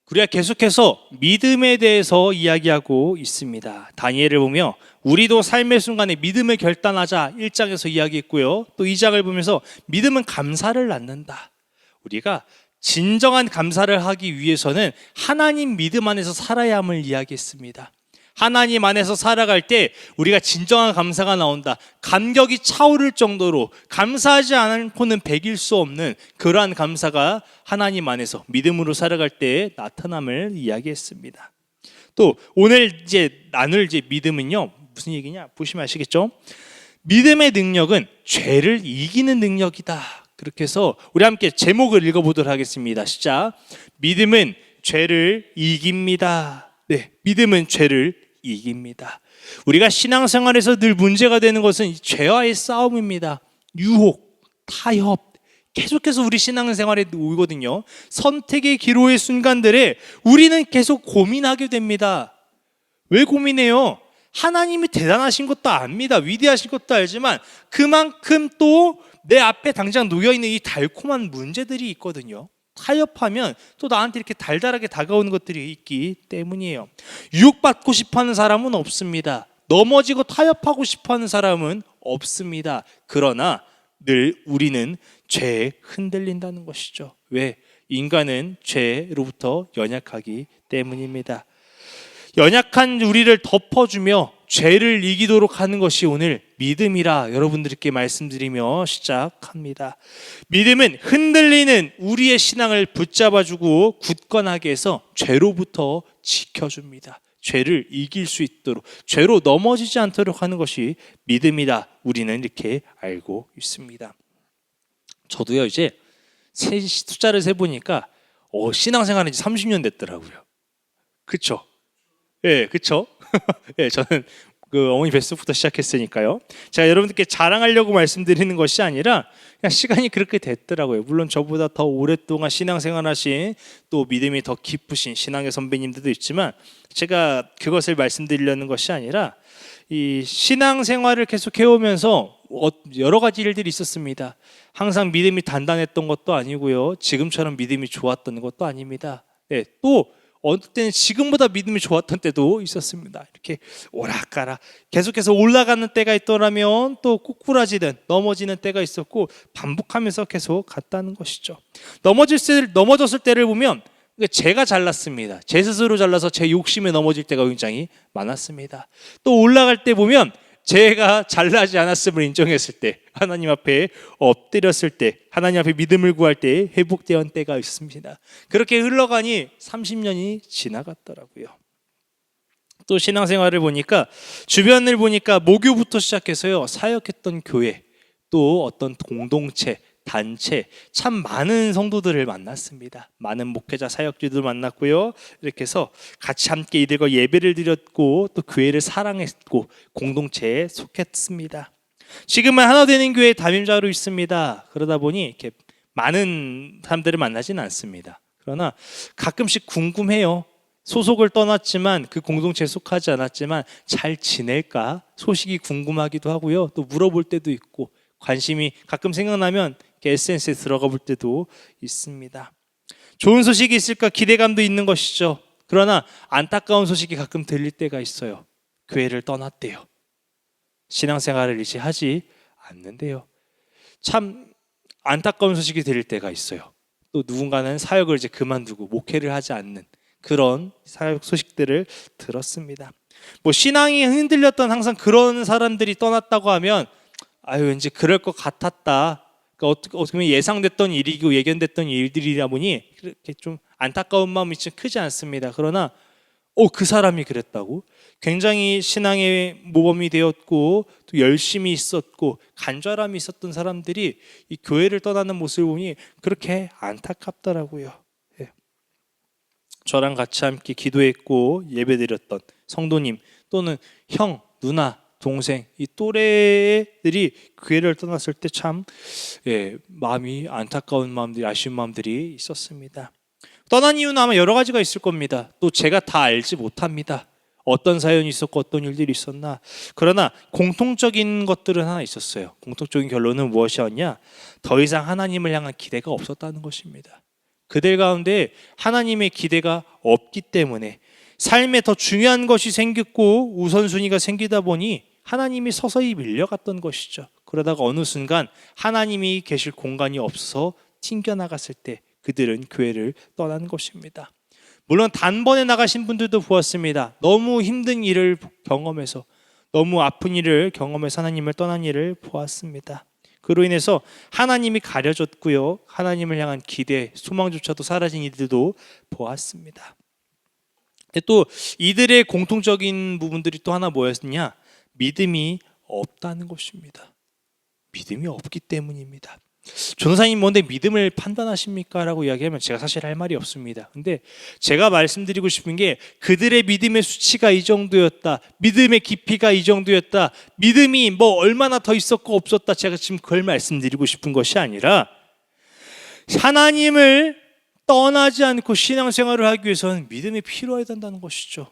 우리가 계속해서 믿음에 대해서 이야기하고 있습니다. 다니엘을 보며 우리도 삶의 순간에 믿음을 결단하자 1장에서 이야기했고요. 또 2장을 보면서 믿음은 감사를 낳는다. 우리가 진정한 감사를 하기 위해서는 하나님 믿음 안에서 살아야 함을 이야기했습니다. 하나님 안에서 살아갈 때 우리가 진정한 감사가 나온다. 감격이 차오를 정도로 감사하지 않고는 배길 수 없는 그러한 감사가 하나님 안에서 믿음으로 살아갈 때 나타남을 이야기했습니다. 또 오늘 나눌 믿음은요, 무슨 얘기냐 보시면 아시겠죠? 믿음의 능력은 죄를 이기는 능력이다. 그렇게 해서 우리 함께 제목을 읽어보도록 하겠습니다. 시작. 믿음은 죄를 이깁니다. 네, 믿음은 죄를 이깁니다. 우리가 신앙생활에서 늘 문제가 되는 것은 죄와의 싸움입니다. 유혹, 타협, 계속해서 우리 신앙생활에 오거든요. 선택의 기로의 순간들에 우리는 계속 고민하게 됩니다. 왜 고민해요? 하나님이 대단하신 것도 압니다. 위대하신 것도 알지만 그만큼 또 내 앞에 당장 놓여있는 이 달콤한 문제들이 있거든요. 타협하면 또 나한테 이렇게 달달하게 다가오는 것들이 있기 때문이에요. 유혹받고 싶어하는 사람은 없습니다. 넘어지고 타협하고 싶어하는 사람은 없습니다. 그러나 늘 우리는 죄에 흔들린다는 것이죠. 왜? 인간은 죄로부터 연약하기 때문입니다. 연약한 우리를 덮어주며 죄를 이기도록 하는 것이 오늘 믿음이라 여러분들께 말씀드리며 시작합니다. 믿음은 흔들리는 우리의 신앙을 붙잡아주고 굳건하게 해서 죄로부터 지켜줍니다. 죄를 이길 수 있도록, 죄로 넘어지지 않도록 하는 것이 믿음이다. 우리는 이렇게 알고 있습니다. 저도요, 이제 숫자를 세보니까 신앙생활은 이제 30년 됐더라고요. 그렇죠? 예, 그렇죠? 예, 저는 어머니 뱃속부터 시작했으니까요. 제가 여러분들께 자랑하려고 말씀드리는 것이 아니라 그냥 시간이 그렇게 됐더라고요. 물론 저보다 더 오랫동안 신앙생활하신 또 믿음이 더 깊으신 신앙의 선배님들도 있지만 제가 그것을 말씀드리려는 것이 아니라 이 신앙생활을 계속 해오면서 여러 가지 일들이 있었습니다. 항상 믿음이 단단했던 것도 아니고요. 지금처럼 믿음이 좋았던 것도 아닙니다. 네, 또 어떤 때는 지금보다 믿음이 좋았던 때도 있었습니다. 이렇게 오락가락 계속해서 올라가는 때가 있더라면 또 꼬꾸라지는 넘어지는 때가 있었고 반복하면서 계속 갔다는 것이죠. 넘어졌을 때를 보면 제가 잘났습니다. 제 스스로 잘나서 제 욕심에 넘어질 때가 굉장히 많았습니다. 또 올라갈 때 보면 제가 잘나지 않았음을 인정했을 때, 하나님 앞에 엎드렸을 때, 하나님 앞에 믿음을 구할 때 회복되었던 때가 있습니다. 그렇게 흘러가니 30년이 지나갔더라고요. 또 신앙생활을 보니까 주변을 보니까 모교부터 시작해서요, 사역했던 교회, 또 어떤 공동체, 단체, 참 많은 성도들을 만났습니다. 많은 목회자, 사역주들 만났고요. 이렇게 해서 같이 함께 이들과 예배를 드렸고 또 교회를 사랑했고 공동체에 속했습니다. 지금은 하나되는 교회 담임자로 있습니다. 그러다 보니 이렇게 많은 사람들을 만나지는 않습니다. 그러나 가끔씩 궁금해요. 소속을 떠났지만 그 공동체에 속하지 않았지만 잘 지낼까 소식이 궁금하기도 하고요. 또 물어볼 때도 있고 관심이 가끔 생각나면 SNS에 들어가 볼 때도 있습니다. 좋은 소식이 있을까 기대감도 있는 것이죠. 그러나 안타까운 소식이 가끔 들릴 때가 있어요. 교회를 떠났대요. 신앙생활을 이제 하지 않는데요. 참 안타까운 소식이 들릴 때가 있어요. 또 누군가는 사역을 이제 그만두고 목회를 하지 않는 그런 사역 소식들을 들었습니다. 신앙이 흔들렸던 항상 그런 사람들이 떠났다고 하면 왠지 그럴 것 같았다. 어떻게 보면 예상됐던 일이고 예견됐던 일들이다 보니 그렇게 좀 안타까운 마음이 좀 크지 않습니다. 그러나 그 사람이 그랬다고? 굉장히 신앙의 모범이 되었고 또 열심히 있었고 간절함이 있었던 사람들이 이 교회를 떠나는 모습을 보니 그렇게 안타깝더라고요. 예. 저랑 같이 함께 기도했고 예배드렸던 성도님 또는 형, 누나, 동생, 이 또래들이 교회를 떠났을 때 참 마음이 안타까운 마음들이, 아쉬운 마음들이 있었습니다. 떠난 이유는 아마 여러 가지가 있을 겁니다. 또 제가 다 알지 못합니다. 어떤 사연이 있었고 어떤 일들이 있었나. 그러나 공통적인 것들은 하나 있었어요. 공통적인 결론은 무엇이었냐? 더 이상 하나님을 향한 기대가 없었다는 것입니다. 그들 가운데 하나님의 기대가 없기 때문에 삶에 더 중요한 것이 생겼고 우선순위가 생기다 보니 하나님이 서서히 밀려갔던 것이죠. 그러다가 어느 순간 하나님이 계실 공간이 없어서 튕겨나갔을 때 그들은 교회를 떠난 것입니다. 물론 단번에 나가신 분들도 보았습니다. 너무 힘든 일을 경험해서, 너무 아픈 일을 경험해서 하나님을 떠난 일을 보았습니다. 그로 인해서 하나님이 가려졌고요, 하나님을 향한 기대, 소망조차도 사라진 이들도 보았습니다. 또 이들의 공통적인 부분들이 또 하나 뭐였냐? 믿음이 없다는 것입니다. 믿음이 없기 때문입니다. 전도사님 뭔데 믿음을 판단하십니까? 라고 이야기하면 제가 사실 할 말이 없습니다. 근데 제가 말씀드리고 싶은 게 그들의 믿음의 수치가 이 정도였다, 믿음의 깊이가 이 정도였다, 믿음이 뭐 얼마나 더 있었고 없었다, 제가 지금 그걸 말씀드리고 싶은 것이 아니라 하나님을 떠나지 않고 신앙생활을 하기 위해서는 믿음이 필요해야 된다는 것이죠.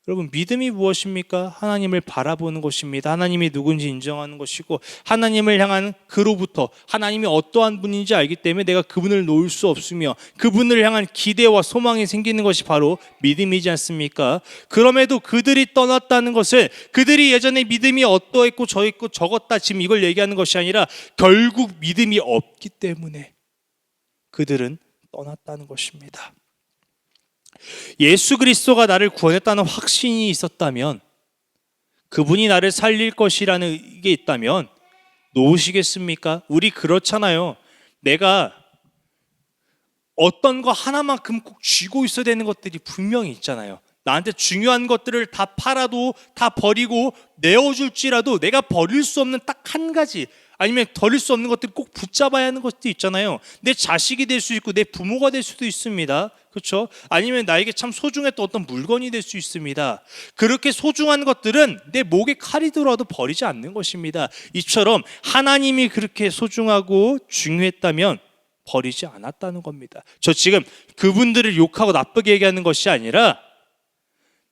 여러분, 믿음이 무엇입니까? 하나님을 바라보는 것입니다. 하나님이 누군지 인정하는 것이고, 하나님을 향한 그로부터 하나님이 어떠한 분인지 알기 때문에 내가 그분을 놓을 수 없으며 그분을 향한 기대와 소망이 생기는 것이 바로 믿음이지 않습니까? 그럼에도 그들이 떠났다는 것은 그들이 예전에 믿음이 어떠했고 저했고 적었다, 지금 이걸 얘기하는 것이 아니라 결국 믿음이 없기 때문에 그들은 떠났다는 것입니다. 예수 그리스도가 나를 구원했다는 확신이 있었다면, 그분이 나를 살릴 것이라는 게 있다면 놓으시겠습니까? 우리 그렇잖아요. 내가 어떤 거 하나만큼 꼭 쥐고 있어야 되는 것들이 분명히 있잖아요. 나한테 중요한 것들을 다 팔아도 다 버리고 내어줄지라도 내가 버릴 수 없는 딱 한 가지, 아니면 버릴 수 없는 것들 꼭 붙잡아야 하는 것도 있잖아요. 내 자식이 될 수 있고 내 부모가 될 수도 있습니다. 그렇죠? 아니면 나에게 참 소중했던 어떤 물건이 될 수 있습니다. 그렇게 소중한 것들은 내 목에 칼이 들어와도 버리지 않는 것입니다. 이처럼 하나님이 그렇게 소중하고 중요했다면 버리지 않았다는 겁니다. 저 지금 그분들을 욕하고 나쁘게 얘기하는 것이 아니라,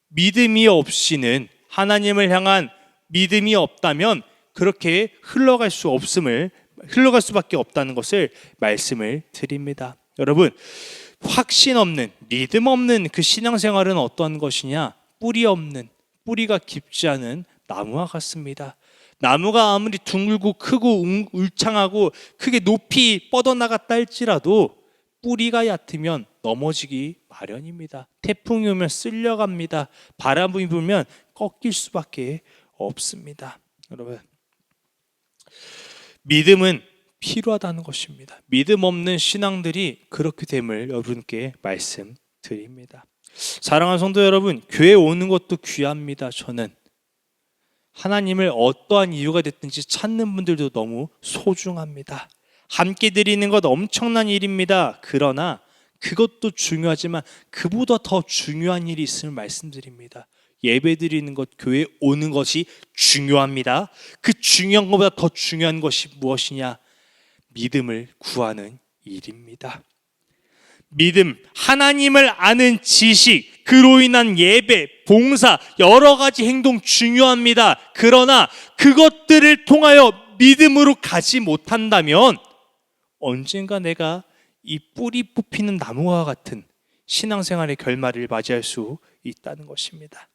믿음이 없이는, 하나님을 향한 믿음이 없다면 그렇게 흘러갈 수밖에 없다는 것을 말씀을 드립니다. 여러분, 확신 없는, 믿음 없는 그 신앙생활은 어떠한 것이냐? 뿌리 없는, 뿌리가 깊지 않은 나무와 같습니다. 나무가 아무리 둥글고 크고 울창하고 크게 높이 뻗어나갔다 할지라도 뿌리가 얕으면 넘어지기 마련입니다. 태풍이 오면 쓸려갑니다. 바람이 불면 꺾일 수밖에 없습니다. 여러분, 믿음은 필요하다는 것입니다. 믿음 없는 신앙들이 그렇게 됨을 여러분께 말씀드립니다. 사랑하는 성도 여러분, 교회 오는 것도 귀합니다. 저는 하나님을 어떠한 이유가 됐든지 찾는 분들도 너무 소중합니다. 함께 드리는 것 엄청난 일입니다. 그러나 그것도 중요하지만 그보다 더 중요한 일이 있음을 말씀드립니다. 예배 드리는 것, 교회 오는 것이 중요합니다. 그 중요한 것보다 더 중요한 것이 무엇이냐? 믿음을 구하는 일입니다. 믿음, 하나님을 아는 지식, 그로 인한 예배, 봉사, 여러 가지 행동 중요합니다. 그러나 그것들을 통하여 믿음으로 가지 못한다면 언젠가 내가 이 뿌리 뽑히는 나무와 같은 신앙생활의 결말을 맞이할 수 있다는 것입니다.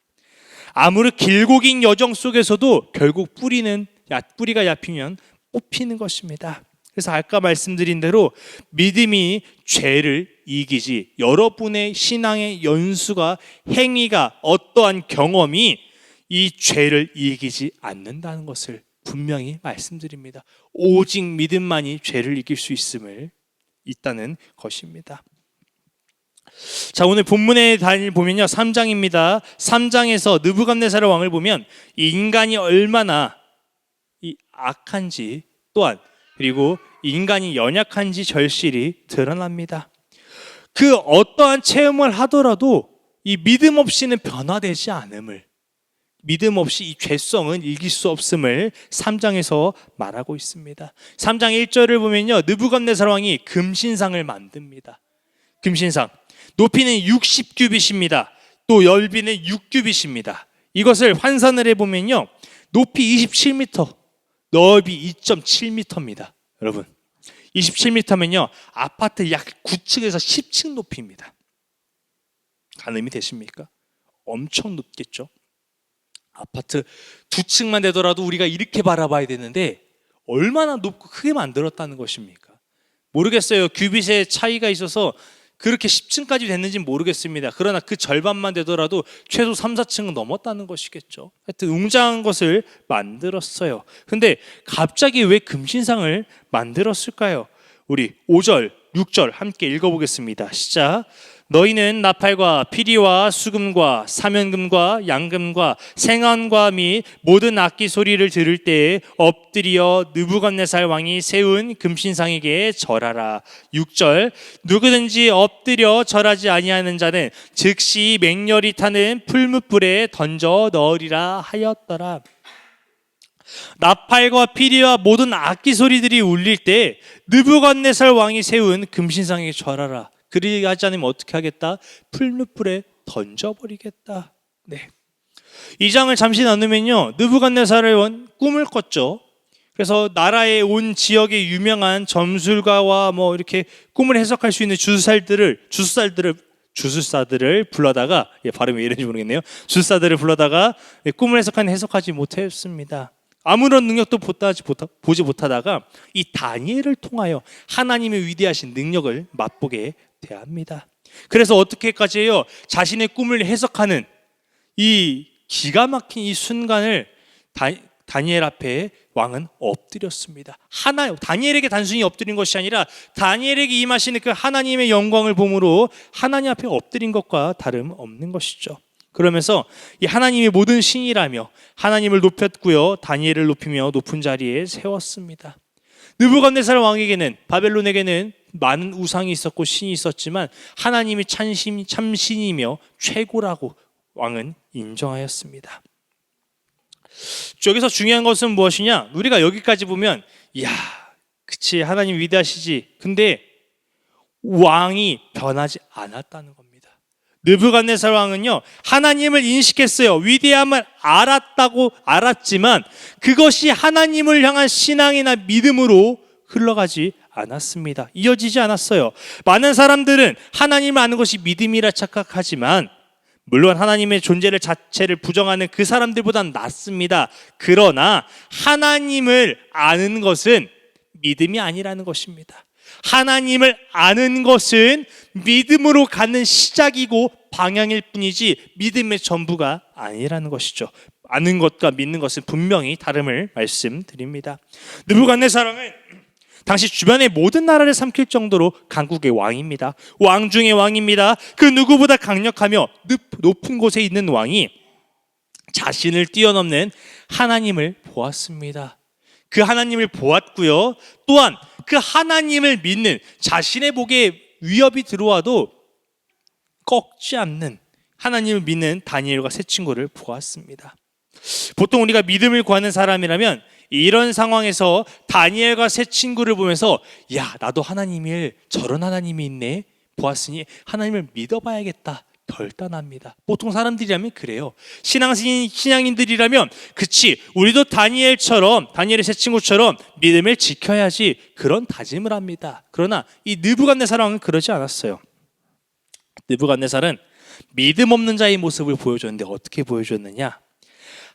아무리 길고 긴 여정 속에서도 결국 뿌리가 얇히면 뽑히는 것입니다. 그래서 아까 말씀드린 대로 믿음이 죄를 이기지, 여러분의 신앙의 연수가, 행위가, 어떠한 경험이 이 죄를 이기지 않는다는 것을 분명히 말씀드립니다. 오직 믿음만이 죄를 이길 수 있다는 것입니다. 자, 오늘 본문의 단을 보면요, 3장입니다. 3장에서 느부갓네살 왕을 보면 이 인간이 얼마나 이 악한지, 또한 그리고 인간이 연약한지 절실히 드러납니다. 그 어떠한 체험을 하더라도 이 믿음 없이는 변화되지 않음을, 믿음 없이 이 죄성은 이길 수 없음을 3장에서 말하고 있습니다. 3장 1절을 보면요, 느부갓네살 왕이 금신상을 만듭니다. 금신상, 높이는 60규빗입니다. 또 넓이는 6규빗입니다. 이것을 환산을 해보면요, 높이 27m, 넓이 2.7m입니다. 여러분, 27m면요 아파트 약 9층에서 10층 높이입니다. 가늠이 되십니까? 엄청 높겠죠. 아파트 2층만 되더라도 우리가 이렇게 바라봐야 되는데 얼마나 높고 크게 만들었다는 것입니까? 모르겠어요. 규빗의 차이가 있어서 그렇게 10층까지 됐는지는 모르겠습니다. 그러나 그 절반만 되더라도 최소 3, 4층은 넘었다는 것이겠죠. 하여튼 웅장한 것을 만들었어요. 근데 갑자기 왜 금신상을 만들었을까요? 우리 5절, 6절 함께 읽어보겠습니다. 시작. 너희는 나팔과 피리와 수금과 사면금과 양금과 생안과 및 모든 악기 소리를 들을 때에 엎드려 느부갓네살 왕이 세운 금신상에게 절하라. 6절 누구든지 엎드려 절하지 아니하는 자는 즉시 맹렬히 타는 풀무불에 던져 넣으리라 하였더라. 나팔과 피리와 모든 악기 소리들이 울릴 때 느부갓네살 왕이 세운 금신상에게 절하라. 그리하지 않으면 어떻게 하겠다? 풀무불에 던져버리겠다. 네. 이 장을 잠시 나누면요, 느부갓네살의 꿈을 꿨죠. 그래서 나라의 온 지역의 유명한 점술가와 뭐 이렇게 꿈을 해석할 수 있는 주술사들을 불러다가, 발음이 왜 이런지 모르겠네요. 주술사들을 불러다가 꿈을 해석하지 못했습니다. 아무런 능력도 보지 못하다가 이 다니엘을 통하여 하나님의 위대하신 능력을 맛보게 대합니다. 그래서 어떻게까지 해요? 자신의 꿈을 해석하는 이 기가 막힌 이 순간을 다니엘 앞에 왕은 엎드렸습니다. 다니엘에게 단순히 엎드린 것이 아니라 다니엘에게 임하시는 그 하나님의 영광을 보므로 하나님 앞에 엎드린 것과 다름없는 것이죠. 그러면서 이 하나님의 모든 신이라며 하나님을 높였고요, 다니엘을 높이며 높은 자리에 세웠습니다. 느부갓네살 왕에게는, 바벨론에게는 많은 우상이 있었고 신이 있었지만 하나님이 참신이며 최고라고 왕은 인정하였습니다. 여기서 중요한 것은 무엇이냐? 우리가 여기까지 보면 그치, 하나님 위대하시지. 근데 왕이 변하지 않았다는 겁니다. 느부갓네살 왕은요, 하나님을 인식했어요. 위대함을 알았지만 그것이 하나님을 향한 신앙이나 믿음으로 흘러가지 않았습니다. 이어지지 않았어요. 많은 사람들은 하나님을 아는 것이 믿음이라 착각하지만 물론 하나님의 존재를 자체를 부정하는 그 사람들보다는 낫습니다. 그러나 하나님을 아는 것은 믿음이 아니라는 것입니다. 하나님을 아는 것은 믿음으로 가는 시작이고 방향일 뿐이지 믿음의 전부가 아니라는 것이죠. 아는 것과 믿는 것은 분명히 다름을 말씀드립니다. 느부갓네살은 당시 주변의 모든 나라를 삼킬 정도로 강국의 왕입니다. 왕 중의 왕입니다. 그 누구보다 강력하며 높은 곳에 있는 왕이 자신을 뛰어넘는 하나님을 보았습니다. 그 하나님을 보았고요, 또한 그 하나님을 믿는, 자신의 목에 위협이 들어와도 꺾지 않는 하나님을 믿는 다니엘과 세 친구를 보았습니다. 보통 우리가 믿음을 구하는 사람이라면 이런 상황에서 다니엘과 세 친구를 보면서 나도 저런 하나님이 있네, 보았으니 하나님을 믿어봐야겠다, 결단합니다. 보통 사람들이라면 그래요. 신앙인들이라면 그치, 우리도 다니엘의 세 친구처럼 믿음을 지켜야지, 그런 다짐을 합니다. 그러나 이 느부갓네살 왕은 그러지 않았어요. 느부갓네살은 믿음 없는 자의 모습을 보여줬는데 어떻게 보여줬느냐?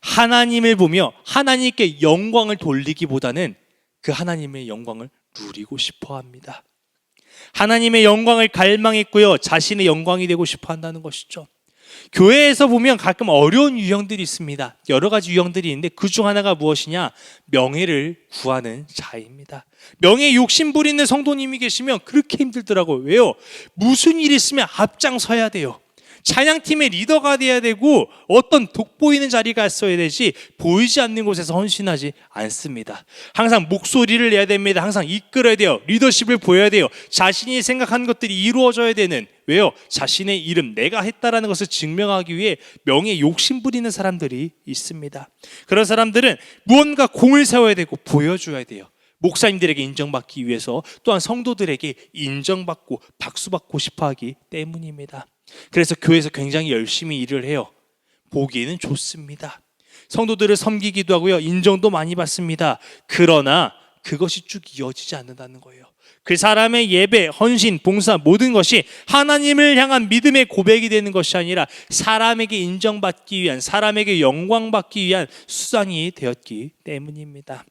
하나님을 보며 하나님께 영광을 돌리기보다는 그 하나님의 영광을 누리고 싶어 합니다. 하나님의 영광을 갈망했고요, 자신의 영광이 되고 싶어 한다는 것이죠. 교회에서 보면 가끔 어려운 유형들이 있습니다. 여러 가지 유형들이 있는데 그 중 하나가 무엇이냐? 명예를 구하는 자입니다. 명예 욕심 부리는 성도님이 계시면 그렇게 힘들더라고요. 왜요? 무슨 일이 있으면 앞장서야 돼요. 찬양팀의 리더가 돼야 되고 어떤 돋보이는 자리가 있어야 되지, 보이지 않는 곳에서 헌신하지 않습니다. 항상 목소리를 내야 됩니다. 항상 이끌어야 돼요. 리더십을 보여야 돼요. 자신이 생각하는 것들이 이루어져야 되는, 왜요? 자신의 이름, 내가 했다라는 것을 증명하기 위해 명예 욕심 부리는 사람들이 있습니다. 그런 사람들은 무언가 공을 세워야 되고 보여줘야 돼요. 목사님들에게 인정받기 위해서, 또한 성도들에게 인정받고 박수받고 싶어하기 때문입니다. 그래서 교회에서 굉장히 열심히 일을 해요. 보기에는 좋습니다. 성도들을 섬기기도 하고요, 인정도 많이 받습니다. 그러나 그것이 쭉 이어지지 않는다는 거예요. 그 사람의 예배, 헌신, 봉사 모든 것이 하나님을 향한 믿음의 고백이 되는 것이 아니라 사람에게 인정받기 위한, 사람에게 영광받기 위한 수단이 되었기 때문입니다.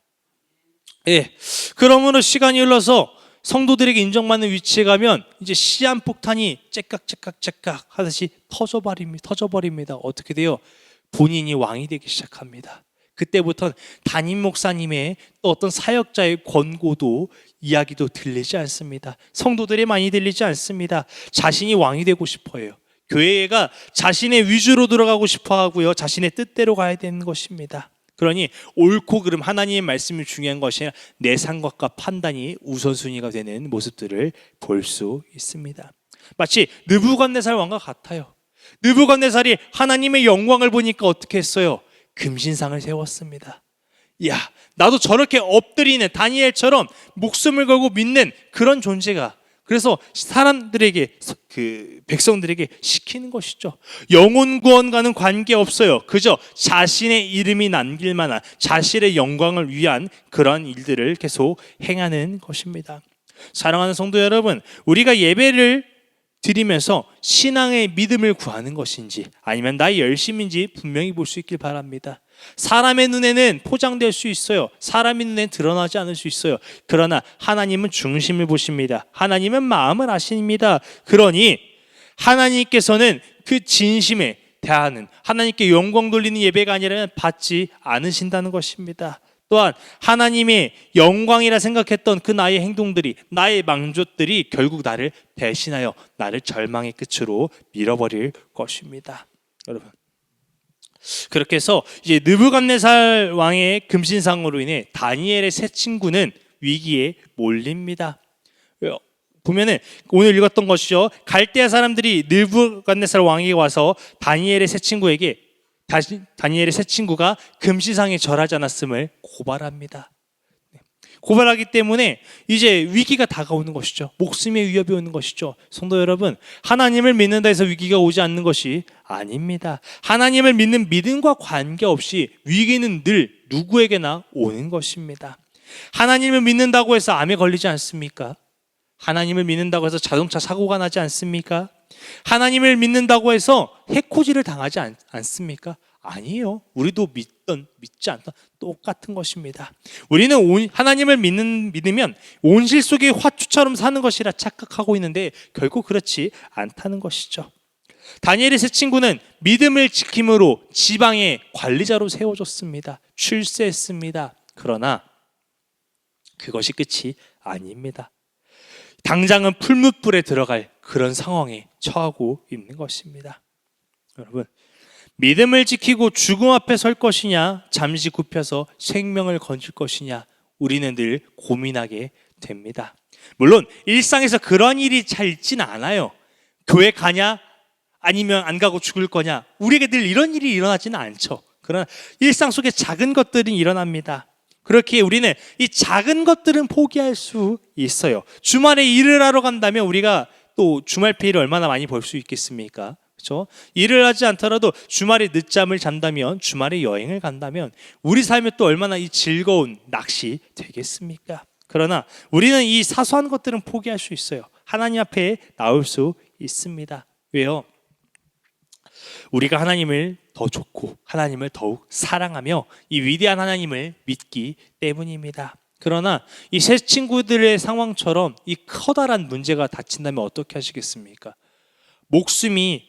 예, 그러므로 시간이 흘러서 성도들에게 인정받는 위치에 가면 이제 시한폭탄이 째깍째깍째깍 하듯이 터져버립니다. 어떻게 돼요? 본인이 왕이 되기 시작합니다. 그때부터 담임 목사님의 또 어떤 사역자의 권고도 이야기도 들리지 않습니다. 성도들이 많이 들리지 않습니다. 자신이 왕이 되고 싶어요. 교회가 자신의 위주로 들어가고 싶어 하고요. 자신의 뜻대로 가야 되는 것입니다. 그러니 옳고 그름, 하나님의 말씀이 중요한 것이 아니라 내 생각과 판단이 우선순위가 되는 모습들을 볼 수 있습니다. 마치 느부갓네살 왕과 같아요. 느부갓네살이 하나님의 영광을 보니까 어떻게 했어요? 금신상을 세웠습니다. 이야, 나도 저렇게 엎드리는 다니엘처럼 목숨을 걸고 믿는 그런 존재가, 그래서 사람들에게, 그 백성들에게 시키는 것이죠. 영혼 구원과는 관계없어요. 그저 자신의 이름이 남길 만한, 자신의 영광을 위한 그런 일들을 계속 행하는 것입니다. 사랑하는 성도 여러분, 우리가 예배를 드리면서 신앙의 믿음을 구하는 것인지 아니면 나의 열심인지 분명히 볼 수 있길 바랍니다. 사람의 눈에는 포장될 수 있어요. 사람의 눈에는 드러나지 않을 수 있어요. 그러나 하나님은 중심을 보십니다. 하나님은 마음을 아십니다. 그러니 하나님께서는 그 진심에 대하는, 하나님께 영광 돌리는 예배가 아니라 받지 않으신다는 것입니다. 또한 하나님의 영광이라 생각했던 그 나의 행동들이, 나의 망조들이 결국 나를 배신하여 나를 절망의 끝으로 밀어버릴 것입니다. 여러분, 그렇게 해서 이제 느부갓네살 왕의 금신상으로 인해 다니엘의 세 친구는 위기에 몰립니다. 보면은 오늘 읽었던 것이죠. 갈대아 사람들이 느부갓네살 왕에게 와서 다니엘의 세 친구가 금신상에 절하지 않았음을 고발합니다. 고발하기 때문에 이제 위기가 다가오는 것이죠. 목숨의 위협이 오는 것이죠. 성도 여러분, 하나님을 믿는다 해서 위기가 오지 않는 것이 아닙니다. 하나님을 믿는 믿음과 관계없이 위기는 늘 누구에게나 오는 것입니다. 하나님을 믿는다고 해서 암에 걸리지 않습니까? 하나님을 믿는다고 해서 자동차 사고가 나지 않습니까? 하나님을 믿는다고 해서 해코지를 당하지 않습니까? 아니에요. 우리도 믿지 않던 똑같은 것입니다. 우리는 하나님을 믿으면 온실 속의 화초처럼 사는 것이라 착각하고 있는데 결국 그렇지 않다는 것이죠. 다니엘의 세 친구는 믿음을 지킴으로 지방의 관리자로 세워졌습니다. 출세했습니다. 그러나 그것이 끝이 아닙니다. 당장은 풀무불에 들어갈 그런 상황에 처하고 있는 것입니다. 여러분, 믿음을 지키고 죽음 앞에 설 것이냐, 잠시 굽혀서 생명을 건질 것이냐, 우리는 늘 고민하게 됩니다. 물론 일상에서 그런 일이 잘 있지는 않아요. 교회 가냐 아니면 안 가고 죽을 거냐, 우리에게 늘 이런 일이 일어나지는 않죠. 그러나 일상 속에 작은 것들은 일어납니다. 그렇게 우리는 이 작은 것들은 포기할 수 있어요. 주말에 일을 하러 간다면 우리가 또 주말 페이를 얼마나 많이 벌 수 있겠습니까? 그렇죠? 일을 하지 않더라도 주말에 늦잠을 잔다면, 주말에 여행을 간다면 우리 삶에 또 얼마나 이 즐거운 낚시 되겠습니까? 그러나 우리는 이 사소한 것들은 포기할 수 있어요. 하나님 앞에 나올 수 있습니다. 왜요? 우리가 하나님을 더 좋고 하나님을 더욱 사랑하며 이 위대한 하나님을 믿기 때문입니다. 그러나 이 세 친구들의 상황처럼 이 커다란 문제가 닥친다면 어떻게 하시겠습니까? 목숨이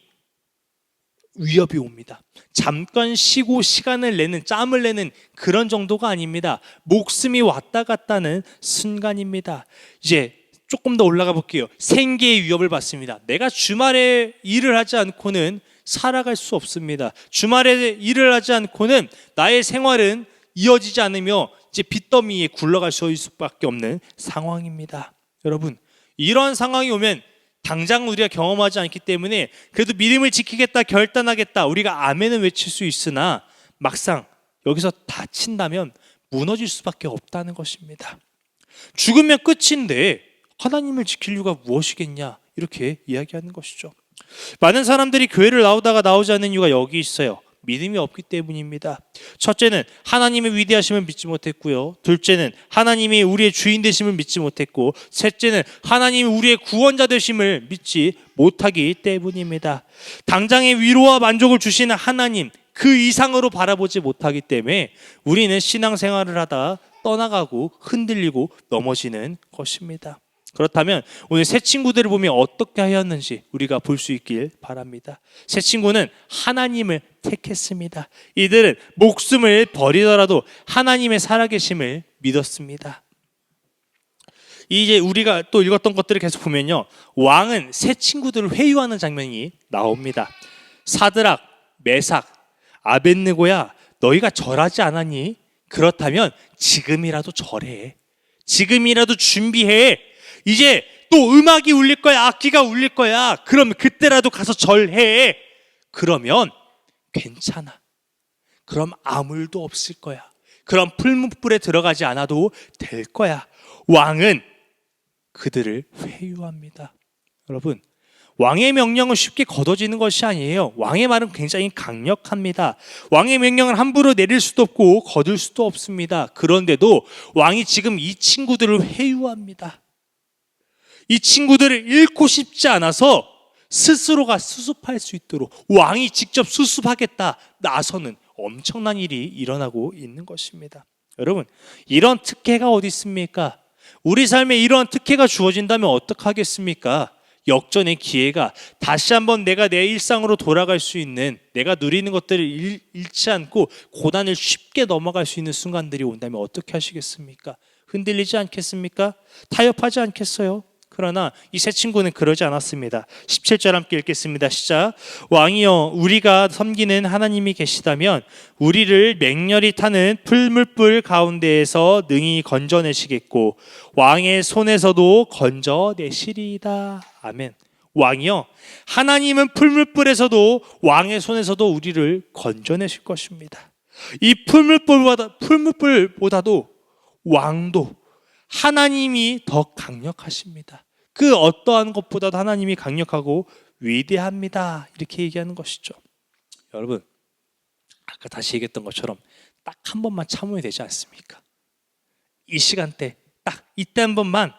위협이 옵니다. 잠깐 쉬고 시간을 내는, 짬을 내는 그런 정도가 아닙니다. 목숨이 왔다 갔다는 순간입니다. 이제 조금 더 올라가 볼게요. 생계의 위협을 받습니다. 내가 주말에 일을 하지 않고는 살아갈 수 없습니다. 주말에 일을 하지 않고는 나의 생활은 이어지지 않으며 이제 빚더미에 굴러갈 수밖에 없는 상황입니다. 여러분, 이런 상황이 오면 당장 우리가 경험하지 않기 때문에 그래도 믿음을 지키겠다, 결단하겠다, 우리가 아멘은 외칠 수 있으나 막상 여기서 다친다면 무너질 수밖에 없다는 것입니다. 죽으면 끝인데 하나님을 지킬 이유가 무엇이겠냐, 이렇게 이야기하는 것이죠. 많은 사람들이 교회를 나오다가 나오지 않는 이유가 여기 있어요. 믿음이 없기 때문입니다. 첫째는 하나님의 위대하심을 믿지 못했고요. 둘째는 하나님이 우리의 주인 되심을 믿지 못했고, 셋째는 하나님이 우리의 구원자 되심을 믿지 못하기 때문입니다. 당장의 위로와 만족을 주시는 하나님, 그 이상으로 바라보지 못하기 때문에 우리는 신앙생활을 하다 떠나가고 흔들리고 넘어지는 것입니다. 그렇다면 오늘 새 친구들을 보면 어떻게 하였는지 우리가 볼 수 있길 바랍니다. 새 친구는 하나님을 택했습니다. 이들은 목숨을 버리더라도 하나님의 살아계심을 믿었습니다. 이제 우리가 또 읽었던 것들을 계속 보면요, 왕은 새 친구들을 회유하는 장면이 나옵니다. 사드락, 메삭, 아벳느고야, 너희가 절하지 않았니? 그렇다면 지금이라도 절해. 지금이라도 준비해. 이제 또 음악이 울릴 거야, 악기가 울릴 거야. 그럼 그때라도 가서 절해. 그러면 괜찮아. 그럼 아무 일도 없을 거야. 그럼 풀무불에 들어가지 않아도 될 거야. 왕은 그들을 회유합니다. 여러분, 왕의 명령은 쉽게 거둬지는 것이 아니에요. 왕의 말은 굉장히 강력합니다. 왕의 명령을 함부로 내릴 수도 없고 거둘 수도 없습니다. 그런데도 왕이 지금 이 친구들을 회유합니다. 이 친구들을 잃고 싶지 않아서 스스로가 수습할 수 있도록 왕이 직접 수습하겠다 나서는 엄청난 일이 일어나고 있는 것입니다. 여러분, 이런 특혜가 어디 있습니까? 우리 삶에 이런 특혜가 주어진다면 어떡하겠습니까? 역전의 기회가, 다시 한번 내가 내 일상으로 돌아갈 수 있는, 내가 누리는 것들을 잃지 않고 고난을 쉽게 넘어갈 수 있는 순간들이 온다면 어떻게 하시겠습니까? 흔들리지 않겠습니까? 타협하지 않겠어요? 그러나 이 세 친구는 그러지 않았습니다. 17절 함께 읽겠습니다. 시작. 왕이여, 우리가 섬기는 하나님이 계시다면 우리를 맹렬히 타는 풀물불 가운데에서 능히 건져내시겠고 왕의 손에서도 건져내시리이다. 아멘. 왕이여, 하나님은 풀물불에서도 왕의 손에서도 우리를 건져내실 것입니다. 이 풀물불보다도 왕도 하나님이 더 강력하십니다. 그 어떠한 것보다도 하나님이 강력하고 위대합니다. 이렇게 얘기하는 것이죠. 여러분, 아까 다시 얘기했던 것처럼 딱 한 번만 참으면 되지 않습니까? 이 시간대, 딱 이때 한 번만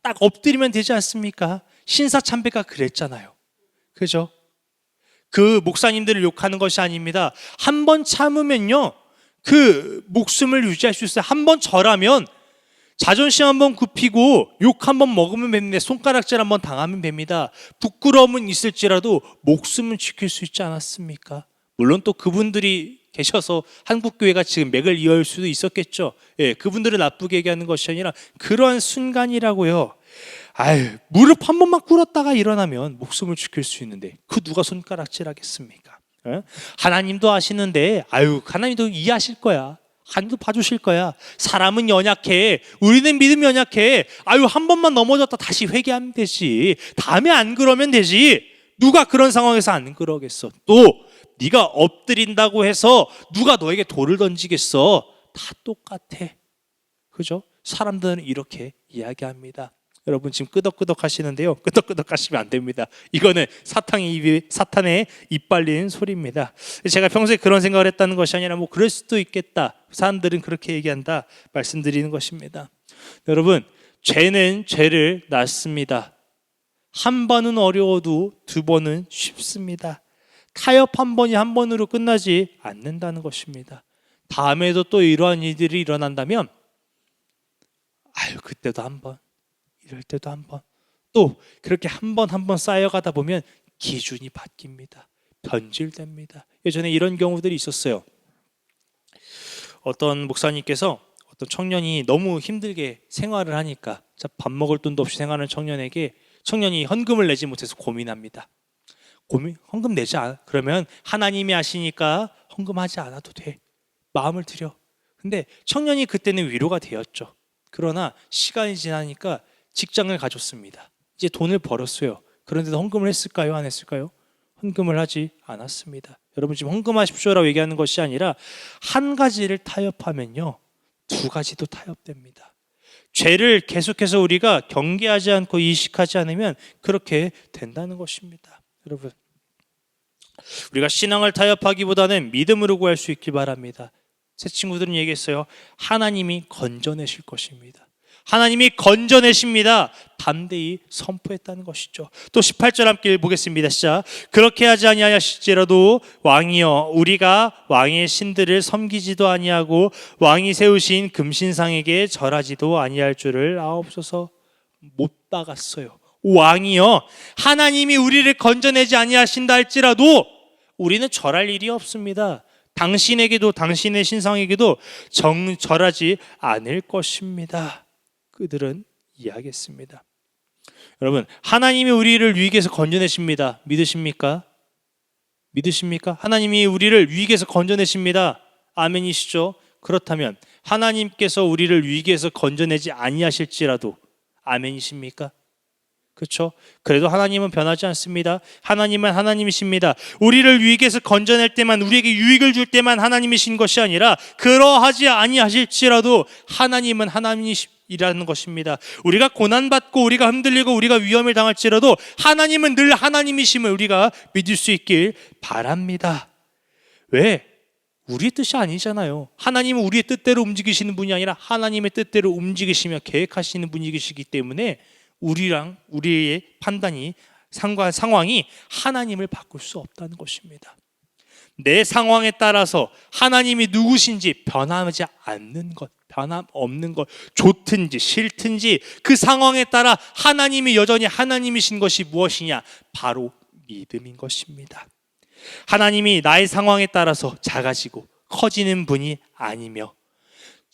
딱 엎드리면 되지 않습니까? 신사참배가 그랬잖아요. 그죠? 그 목사님들을 욕하는 것이 아닙니다. 한 번 참으면요, 그 목숨을 유지할 수 있어요. 한 번 절하면 자존심 한번 굽히고 욕 한번 먹으면 됩니다. 손가락질 한번 당하면 됩니다. 부끄러움은 있을지라도 목숨은 지킬 수 있지 않았습니까? 물론 또 그분들이 계셔서 한국교회가 지금 맥을 이을 수도 있었겠죠. 예, 그분들을 나쁘게 얘기하는 것이 아니라 그러한 순간이라고요. 아유, 무릎 한 번만 꿇었다가 일어나면 목숨을 지킬 수 있는데 그 누가 손가락질 하겠습니까? 예? 하나님도 아시는데, 아유, 하나님도 이해하실 거야. 하나님도 봐주실 거야. 사람은 연약해. 우리는 믿음이 연약해. 아유, 한 번만 넘어졌다 다시 회개하면 되지. 다음에 안 그러면 되지. 누가 그런 상황에서 안 그러겠어. 또 네가 엎드린다고 해서 누가 너에게 돌을 던지겠어. 다 똑같아. 그죠? 사람들은 이렇게 이야기합니다. 여러분 지금 끄덕끄덕 하시는데요, 끄덕끄덕 하시면 안 됩니다. 이거는 사탄의 입 벌리는 소리입니다. 제가 평소에 그런 생각을 했다는 것이 아니라 뭐 그럴 수도 있겠다, 사람들은 그렇게 얘기한다 말씀드리는 것입니다. 여러분, 죄는 죄를 낳습니다. 한 번은 어려워도 두 번은 쉽습니다. 타협 한 번이 한 번으로 끝나지 않는다는 것입니다. 다음에도 또 이러한 일들이 일어난다면, 아유, 그때도 한 번, 이럴 때도 한 번, 또 그렇게 한 번 한 번 쌓여가다 보면 기준이 바뀝니다. 변질됩니다. 예전에 이런 경우들이 있었어요. 어떤 목사님께서 어떤 청년이 너무 힘들게 생활을 하니까, 밥 먹을 돈도 없이 생활하는 청년이 헌금을 내지 못해서 고민합니다. 헌금 내지 않아? 그러면 하나님이 아시니까 헌금하지 않아도 돼. 마음을 드려. 근데 청년이 그때는 위로가 되었죠. 그러나 시간이 지나니까 직장을 가졌습니다. 이제 돈을 벌었어요. 그런데도 헌금을 했을까요? 안 했을까요? 헌금을 하지 않았습니다. 여러분, 지금 헌금하십시오라고 얘기하는 것이 아니라 한 가지를 타협하면요, 두 가지도 타협됩니다. 죄를 계속해서 우리가 경계하지 않고 이식하지 않으면 그렇게 된다는 것입니다. 여러분, 우리가 신앙을 타협하기보다는 믿음으로 구할 수 있길 바랍니다. 새 친구들은 얘기했어요. 하나님이 건져내실 것입니다. 하나님이 건져내십니다. 담대히 선포했다는 것이죠. 또 18절 함께 보겠습니다. 시작. 그렇게 하지 아니하실지라도 왕이여, 우리가 왕의 신들을 섬기지도 아니하고 왕이 세우신 금신상에게 절하지도 아니할 줄을 아옵소서. 못 박았어요. 왕이여, 하나님이 우리를 건져내지 아니하신다 할지라도 우리는 절할 일이 없습니다. 당신에게도 당신의 신상에게도 절하지 않을 것입니다. 그들은 이야기했습니다. 여러분, 하나님이 우리를 위기에서 건져내십니다. 믿으십니까? 믿으십니까? 하나님이 우리를 위기에서 건져내십니다. 아멘이시죠? 그렇다면 하나님께서 우리를 위기에서 건져내지 아니하실지라도 아멘이십니까? 그렇죠? 그래도 하나님은 변하지 않습니다. 하나님은 하나님이십니다. 우리를 위기에서 건져낼 때만, 우리에게 유익을 줄 때만 하나님이신 것이 아니라 그러하지 아니하실지라도 하나님은 하나님이라는 것입니다. 우리가 고난받고 우리가 흔들리고 우리가 위험을 당할지라도 하나님은 늘 하나님이심을 우리가 믿을 수 있길 바랍니다. 왜? 우리의 뜻이 아니잖아요. 하나님은 우리의 뜻대로 움직이시는 분이 아니라 하나님의 뜻대로 움직이시며 계획하시는 분이시기 때문에 우리의 판단이 상황이 하나님을 바꿀 수 없다는 것입니다. 내 상황에 따라서 하나님이 누구신지 변하지 않는 것, 변함없는 것, 좋든지 싫든지 그 상황에 따라 하나님이 여전히 하나님이신 것이 무엇이냐? 바로 믿음인 것입니다. 하나님이 나의 상황에 따라서 작아지고 커지는 분이 아니며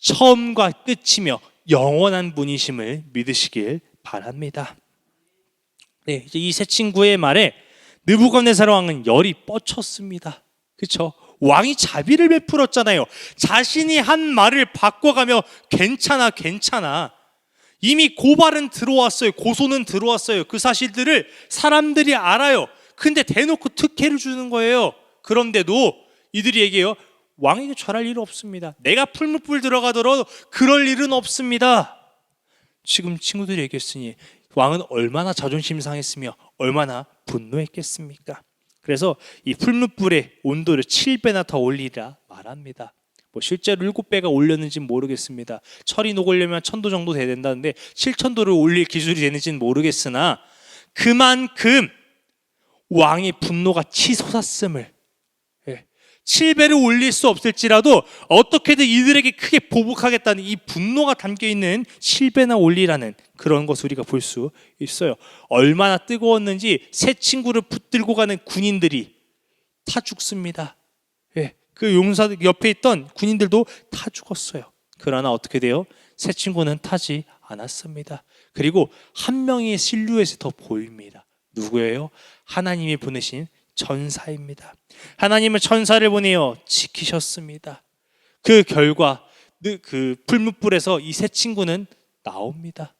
처음과 끝이며 영원한 분이심을 믿으시길 바랍니다. 네, 이제 이 세 친구의 말에 느부갓네살 왕은 열이 뻗쳤습니다. 그렇죠? 왕이 자비를 베풀었잖아요. 자신이 한 말을 바꿔가며 괜찮아. 이미 고발은 들어왔어요. 고소는 들어왔어요. 그 사실들을 사람들이 알아요. 근데 대놓고 특혜를 주는 거예요. 그런데도 이들이 얘기해요. 왕에게 절할 일은 없습니다. 내가 풀무불 들어가더라도 그럴 일은 없습니다. 지금 친구들이 얘기했으니 왕은 얼마나 자존심 상했으며 얼마나 분노했겠습니까? 그래서 이 풀무불의 온도를 7배나 더 올리라 말합니다. 실제로 7배가 올렸는지는 모르겠습니다. 철이 녹으려면 1000도 정도 돼야 된다는데 7000도를 올릴 기술이 되는지는 모르겠으나 그만큼 왕의 분노가 치솟았음을, 7배를 올릴 수 없을지라도 어떻게든 이들에게 크게 보복하겠다는 이 분노가 담겨있는 7배나 올리라는 그런 것을 우리가 볼 수 있어요. 얼마나 뜨거웠는지 새 친구를 붙들고 가는 군인들이 타 죽습니다. 그 용사 옆에 있던 군인들도 타 죽었어요. 그러나 어떻게 돼요? 새 친구는 타지 않았습니다. 그리고 한 명의 실루엣이 더 보입니다. 누구예요? 하나님이 보내신 전사입니다. 하나님은 천사를 보내어 지키셨습니다. 그 결과 그 풀무불에서 이 새 친구는 나옵니다.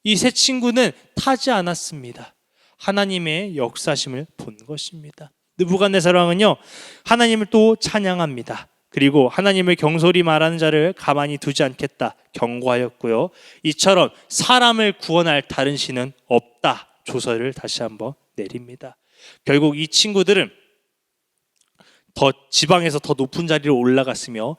이 새 친구는 타지 않았습니다. 하나님의 역사심을 본 것입니다. 느부갓네살 왕은요, 하나님을 또 찬양합니다. 그리고 하나님을 경솔히 말하는 자를 가만히 두지 않겠다 경고하였고요. 이처럼 사람을 구원할 다른 신은 없다 조서를 다시 한번 내립니다. 결국 이 친구들은 더 지방에서 더 높은 자리로 올라갔으며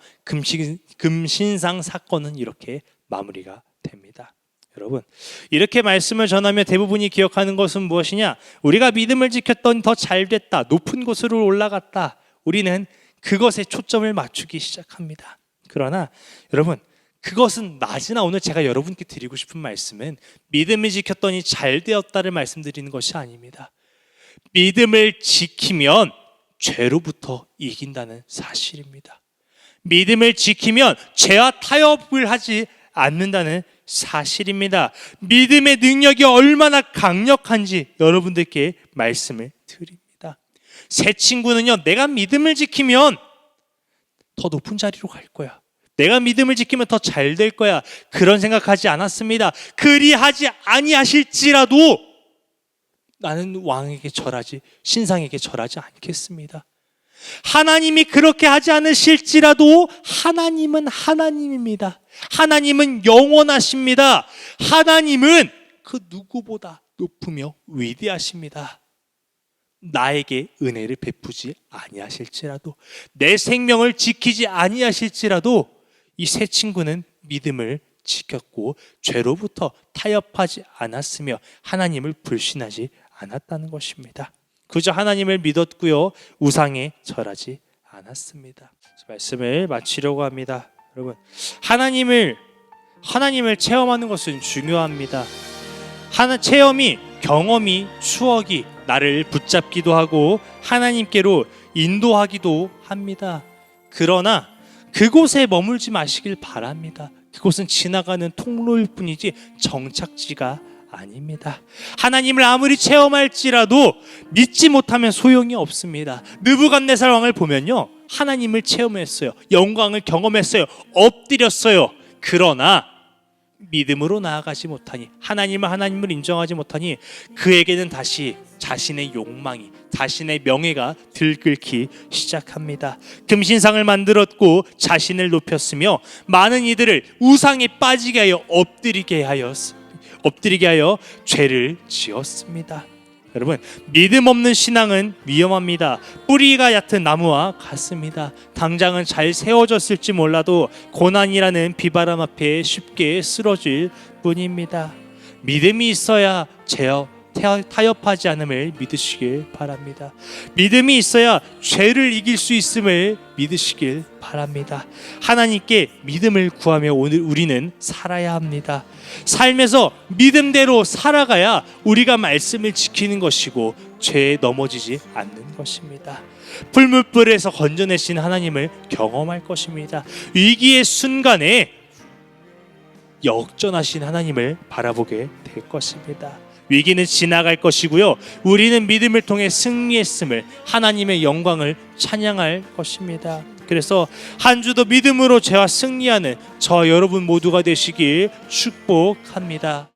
금신상 사건은 이렇게 마무리가 됩니다. 여러분, 이렇게 말씀을 전하며 대부분이 기억하는 것은 무엇이냐? 우리가 믿음을 지켰더니 더 잘됐다, 높은 곳으로 올라갔다. 우리는 그것에 초점을 맞추기 시작합니다. 그러나 여러분, 그것은 낮으나 오늘 제가 여러분께 드리고 싶은 말씀은 믿음을 지켰더니 잘되었다를 말씀드리는 것이 아닙니다. 믿음을 지키면 죄로부터 이긴다는 사실입니다. 믿음을 지키면 죄와 타협을 하지 않는다는 사실입니다. 믿음의 능력이 얼마나 강력한지 여러분들께 말씀을 드립니다. 새 친구는요, 내가 믿음을 지키면 더 높은 자리로 갈 거야, 내가 믿음을 지키면 더 잘 될 거야, 그런 생각하지 않았습니다. 그리하지 아니하실지라도 나는 왕에게 절하지, 신상에게 절하지 않겠습니다. 하나님이 그렇게 하지 않으실지라도 하나님은 하나님입니다. 하나님은 영원하십니다. 하나님은 그 누구보다 높으며 위대하십니다. 나에게 은혜를 베푸지 아니하실지라도, 내 생명을 지키지 아니하실지라도 이 세 친구는 믿음을 지켰고 죄로부터 타협하지 않았으며 하나님을 불신하지 않았다는 것입니다. 그저 하나님을 믿었고요, 우상에 절하지 않았습니다. 말씀을 마치려고 합니다. 여러분, 하나님을 체험하는 것은 중요합니다. 체험이, 경험이, 추억이 나를 붙잡기도 하고 하나님께로 인도하기도 합니다. 그러나 그곳에 머물지 마시길 바랍니다. 그곳은 지나가는 통로일 뿐이지 정착지가 아닙니다. 하나님을 아무리 체험할지라도 믿지 못하면 소용이 없습니다. 느부갓네살 왕을 보면요, 하나님을 체험했어요. 영광을 경험했어요. 엎드렸어요. 그러나 믿음으로 나아가지 못하니, 하나님을 인정하지 못하니 그에게는 다시 자신의 욕망이, 자신의 명예가 들끓기 시작합니다. 금신상을 만들었고 자신을 높였으며 많은 이들을 우상에 빠지게 하여 엎드리게 하여 죄를 지었습니다. 여러분, 믿음 없는 신앙은 위험합니다. 뿌리가 얕은 나무와 같습니다. 당장은 잘 세워졌을지 몰라도 고난이라는 비바람 앞에 쉽게 쓰러질 뿐입니다. 믿음이 있어야 타협하지 않음을 믿으시길 바랍니다. 믿음이 있어야 죄를 이길 수 있음을 믿으시길 바랍니다. 하나님께 믿음을 구하며 오늘 우리는 살아야 합니다. 삶에서 믿음대로 살아가야 우리가 말씀을 지키는 것이고 죄에 넘어지지 않는 것입니다. 풀무불에서 건져내신 하나님을 경험할 것입니다. 위기의 순간에 역전하신 하나님을 바라보게 될 것입니다. 위기는 지나갈 것이고요, 우리는 믿음을 통해 승리했음을, 하나님의 영광을 찬양할 것입니다. 그래서 한 주도 믿음으로 죄와 승리하는 저 여러분 모두가 되시길 축복합니다.